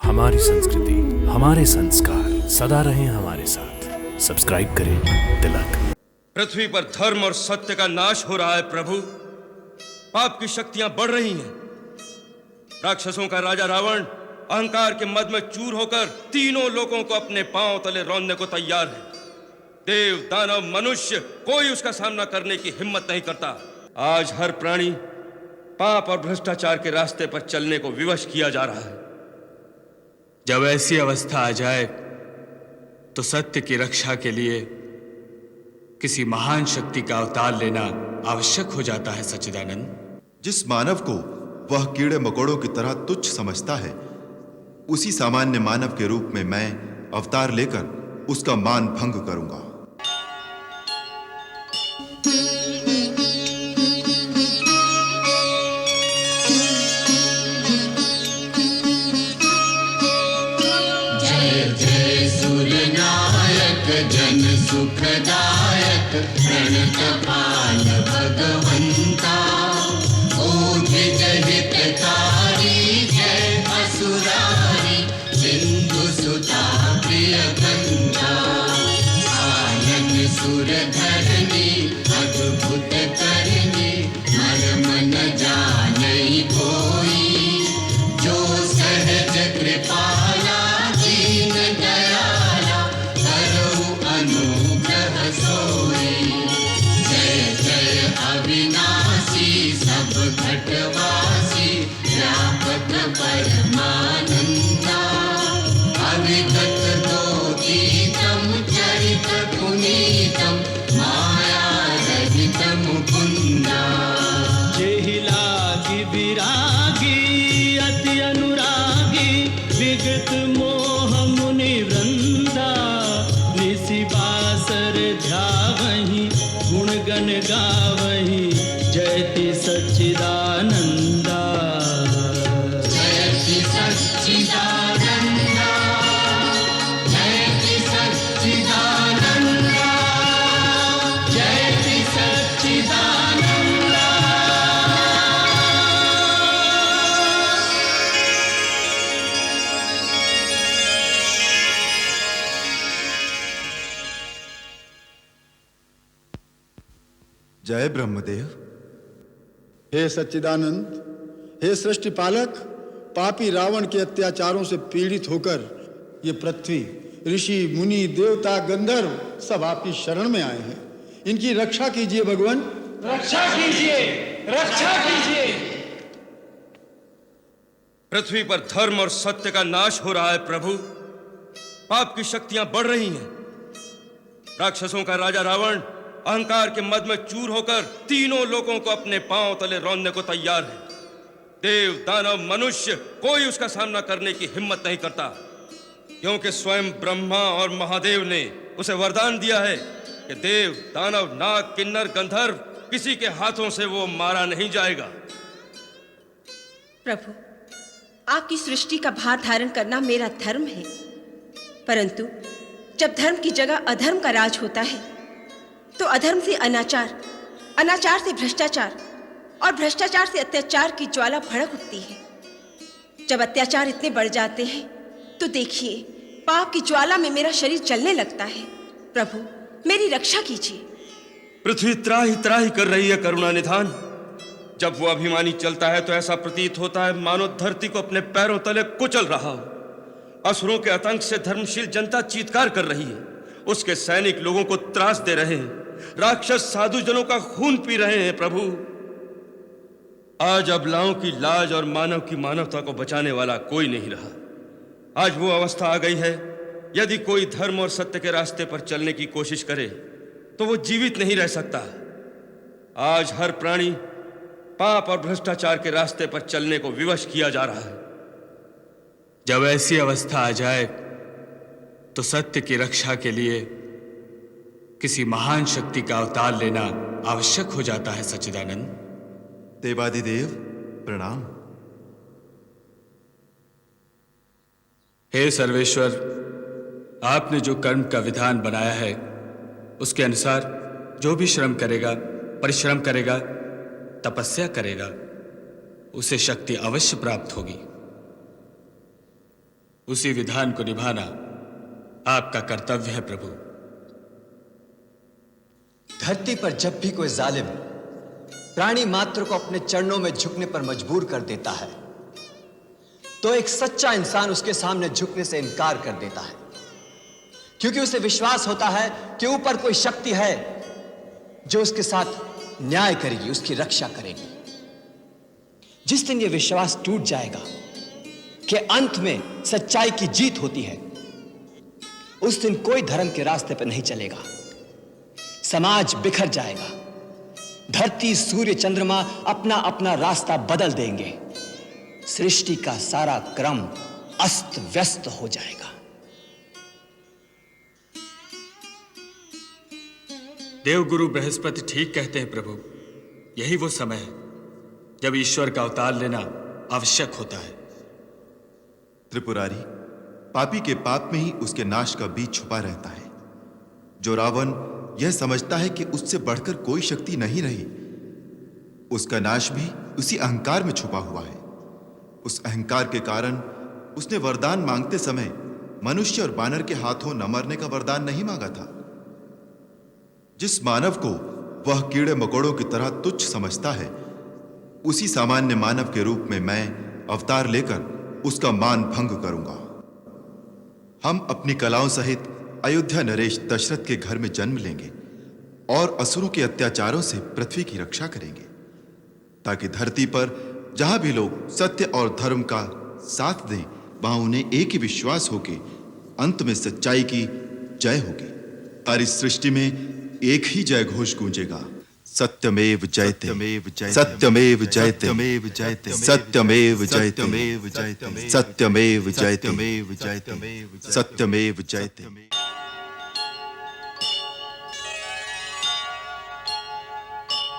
हमारी संस्कृति, हमारे संस्कार सदा रहें हमारे साथ। सब्सक्राइब करें तिलक। पृथ्वी पर धर्म और सत्य का नाश हो रहा है प्रभु। पाप की शक्तियां बढ़ रही हैं। राक्षसों का राजा रावण अहंकार के मद में चूर होकर तीनों लोगों को अपने पांव तले रौंदने को तैयार है। देव, दानव, मनुष्य कोई उसका सामना करने की हिम्मत नहीं करता। आज हर प्राणी पाप और भ्रष्टाचार के रास्ते पर चलने को विवश किया जा रहा है। जब ऐसी अवस्था आ जाए तो सत्य की रक्षा के लिए किसी महान शक्ति का अवतार लेना आवश्यक हो जाता है। सच्चिदानंद, जिस मानव को वह कीड़े मकोड़ों की तरह तुच्छ समझता है, उसी सामान्य मानव के रूप में मैं अवतार लेकर उसका मान भंग करूंगा। जय जय सुरनायक जन सुखदायक प्रणतपाल भगवंता, ओधिज हितकारी जय असुरारी सिंधु सुता प्रियकंता, आनन सुर धरणी अद्भुत करनी मर्म न जानई कोई, जो सहज कृपाला दीन दयाला करऊ अनुग्रह सोई। जय जय अविनाशी सब घटवासी व्यापक परमानंदा, अविगत दोतीतम चरित पुनीतम माया रहित मुकुंदा। जेहि लागी विरागी अति अनुरागी विगत मोह मुनि वृंदा, निसि बासर ध्यावहि गुण गण गावहि जयति सच्चिदानंदा। जयति सच्चिदानंदा, जयति सच्चिदानंदा, जयति सच्चिदानंदा। जय ब्रह्मदेव। हे सच्चिदानंद, हे सृष्टि पालक, पापी रावण के अत्याचारों से पीड़ित होकर ये पृथ्वी, ऋषि, मुनि, देवता, गंधर्व सब आपकी शरण में आए हैं। इनकी रक्षा कीजिए भगवान, रक्षा कीजिए, रक्षा कीजिए। पृथ्वी पर धर्म और सत्य का नाश हो रहा है प्रभु। पाप की शक्तियां बढ़ रही हैं। राक्षसों का राजा रावण अहंकार के मद में चूर होकर तीनों लोगों को अपने पांव तले रौंदने को तैयार है। देव, दानव, मनुष्य कोई उसका सामना करने की हिम्मत नहीं करता, क्योंकि स्वयं ब्रह्मा और महादेव ने उसे वरदान दिया है कि देव, दानव, नाग, किन्नर, गंधर्व किसी के हाथों से वो मारा नहीं जाएगा। प्रभु, आपकी सृष्टि का भार धारण करना मेरा धर्म है, परंतु जब धर्म की जगह अधर्म का राज होता है तो अधर्म से अनाचार, अनाचार से भ्रष्टाचार और भ्रष्टाचार से अत्याचार की ज्वाला भड़क उठती है। जब अत्याचार इतने बढ़ जाते हैं तो देखिए, पाप की ज्वाला में मेरा शरीर जलने लगता है। प्रभु, मेरी रक्षा कीजिए। पृथ्वी त्राही त्राही कर रही है करुणा निधान। जब वो अभिमानी चलता है तो ऐसा प्रतीत होता है मानो धरती को अपने पैरों तले कुचल रहा हो। असुरों के आतंक से धर्मशील जनता चीत्कार कर रही है। उसके सैनिक लोगों को त्रास दे रहे हैं। राक्षस साधुजनों का खून पी रहे हैं। प्रभु, आज अबलाओं की लाज और मानव की मानवता को बचाने वाला कोई नहीं रहा। आज वो अवस्था आ गई है, यदि कोई धर्म और सत्य के रास्ते पर चलने की कोशिश करे तो वो जीवित नहीं रह सकता। आज हर प्राणी पाप और भ्रष्टाचार के रास्ते पर चलने को विवश किया जा रहा है। जब ऐसी अवस्था आ जाए तो सत्य की रक्षा के लिए किसी महान शक्ति का अवतार लेना आवश्यक हो जाता है। सच्चिदानंद, देवादिदेव प्रणाम। हे सर्वेश्वर, आपने जो कर्म का विधान बनाया है उसके अनुसार जो भी श्रम करेगा, परिश्रम करेगा, तपस्या करेगा, उसे शक्ति अवश्य प्राप्त होगी। उसी विधान को निभाना आपका कर्तव्य है प्रभु। धरती पर जब भी कोई जालिम प्राणी मात्र को अपने चरणों में झुकने पर मजबूर कर देता है, तो एक सच्चा इंसान उसके सामने झुकने से इनकार कर देता है, क्योंकि उसे विश्वास होता है कि ऊपर कोई शक्ति है जो उसके साथ न्याय करेगी, उसकी रक्षा करेगी। जिस दिन यह विश्वास टूट जाएगा कि अंत में सच्चाई की जीत होती है, उस दिन कोई धर्म के रास्ते पर नहीं चलेगा। समाज बिखर जाएगा, धरती सूर्य चंद्रमा अपना अपना रास्ता बदल देंगे, सृष्टि का सारा क्रम अस्त व्यस्त हो जाएगा। देवगुरु बृहस्पति ठीक कहते हैं प्रभु। यही वो समय है जब ईश्वर का अवतार लेना आवश्यक होता है। त्रिपुरारी, पापी के पाप में ही उसके नाश का बीज छुपा रहता है। जो रावण यह समझता है कि उससे बढ़कर कोई शक्ति नहीं रही, उसका नाश भी उसी अहंकार में छुपा हुआ है। उस अहंकार के कारण उसने वरदान मांगते समय मनुष्य और बानर के हाथों न मरने का वरदान नहीं मांगा था। जिस मानव को वह कीड़े मकोड़ों की तरह तुच्छ समझता है, उसी सामान्य मानव के रूप में मैं अवतार लेकर उसका मान भंग करूंगा। हम अपनी कलाओं सहित अयोध्या नरेश दशरथ के घर में जन्म लेंगे और असुरों के अत्याचारों से पृथ्वी की रक्षा करेंगे, ताकि धरती पर जहां भी लोग सत्य और धर्म का साथ दें, वहां उन्हें एक ही विश्वास हो कि अंत में सच्चाई की जय होगी। सारी सृष्टि में एक ही जय घोष गूंजेगा, सत्यमेव जयते, सत्यमेव जयते, सत्यमेव जयते, सत्यमेव जयते, सत्यमेव जयते।